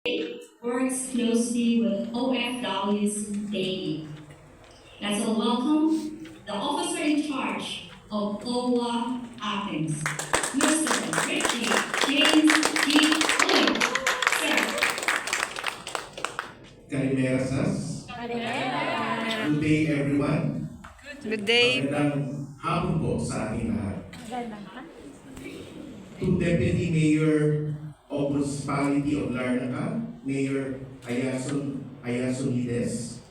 works closely with OFWs daily. Let's all welcome the officer in charge of OWA Athens, Mr. Richie James D. Uy. Sir. Kalimera Sas. Good day everyone. Good day. Magandang hapon po sa ating lahat. To Deputy Mayor of Municipality of Larnaca, Mayor Ayasonides,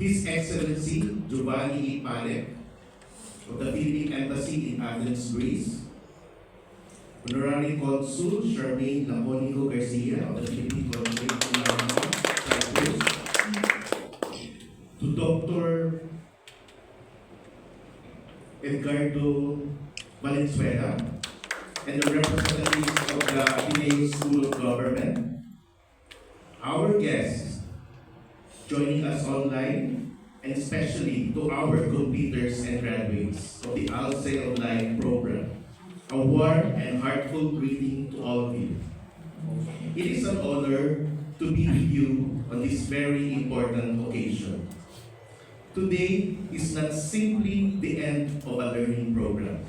His Excellency Giovanni E. Palek of the Philippine Embassy in Athens, Greece, Honorary Consul Charmaine Laponico Garcia of the Philippine Consulate in Larnaca, Cyprus, to Dr. Edgardo Valenzuela, and the representatives of the Ateneo School of Government, our guests joining us online, and especially to our competitors and graduates of the ALSE Online program. A warm and heartfelt greeting to all of you. It is an honor to be with you on this very important occasion. Today is not simply the end of a learning program.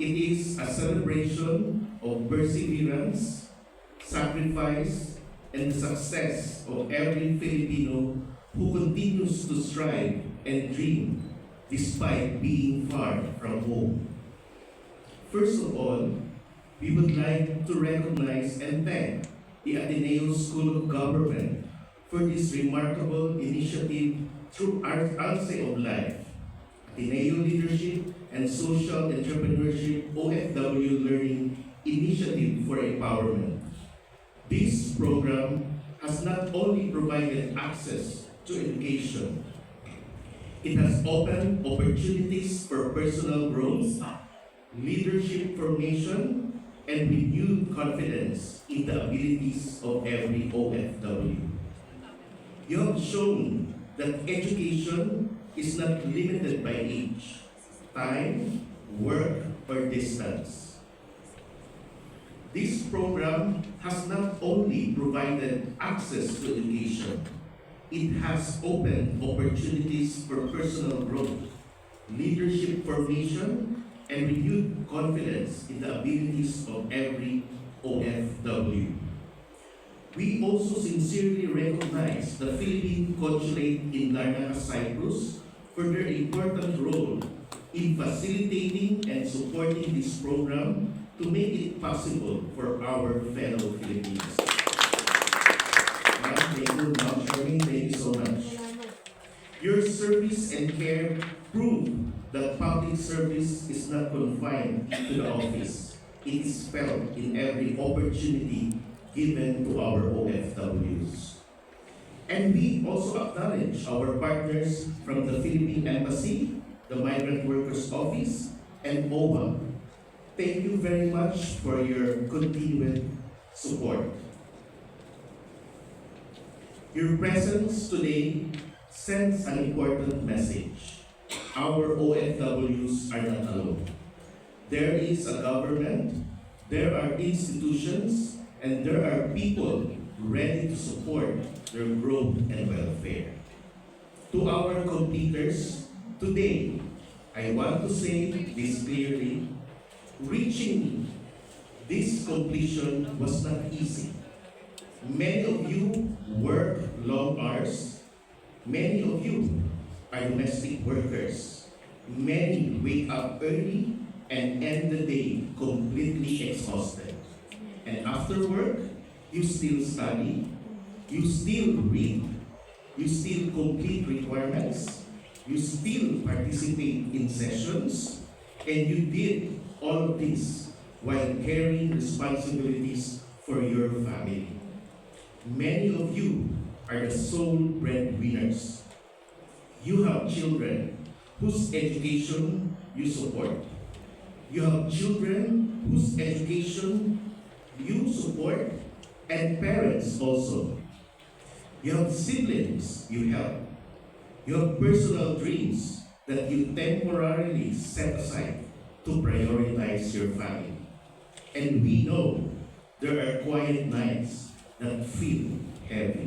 It is a celebration of perseverance, sacrifice, and the success of every Filipino who continues to strive and dream despite being far from home. First of all, we would like to recognize and thank the Ateneo School of Government for this remarkable initiative through ALSE of Life, Ateneo Leadership and Social Entrepreneurship OFW Learning Initiative for Empowerment. This program has not only provided access to education, it has opened opportunities for personal growth, leadership formation, and renewed confidence in the abilities of every OFW. You have shown that education is not limited by age, time, work, or distance. This program has not only provided access to education, it has opened opportunities for personal growth, leadership formation, and renewed confidence in the abilities of every OFW. We also sincerely recognize the Philippine Consulate in Larnaca, Cyprus for their important role in facilitating and supporting this program to make it possible for our fellow Filipinos. Thank you, Ma'am Charmaine. Thank you so much. Your service and care prove that public service is not confined to the office. It is felt in every opportunity given to our OFWs. And we also acknowledge our partners from the Philippine Embassy, the Migrant Workers Office, and OWA. Thank you very much for your continued support. Your presence today sends an important message. Our OFWs are not alone. There is a government, there are institutions, and there are people ready to support their growth and welfare. To our competitors, today, I want to say this clearly, reaching this completion was not easy. Many of you work long hours. Many of you are domestic workers. Many wake up early and end the day completely exhausted. And after work, you still study, you still read, you still complete requirements, you still participate in sessions, and you did all of this while carrying responsibilities for your family. Many of you are the sole breadwinners. You have children whose education you support. You have children whose education you support, and parents also. You have siblings you help. You have personal dreams that you temporarily set aside to prioritize your family. And we know there are quiet nights that feel heavy.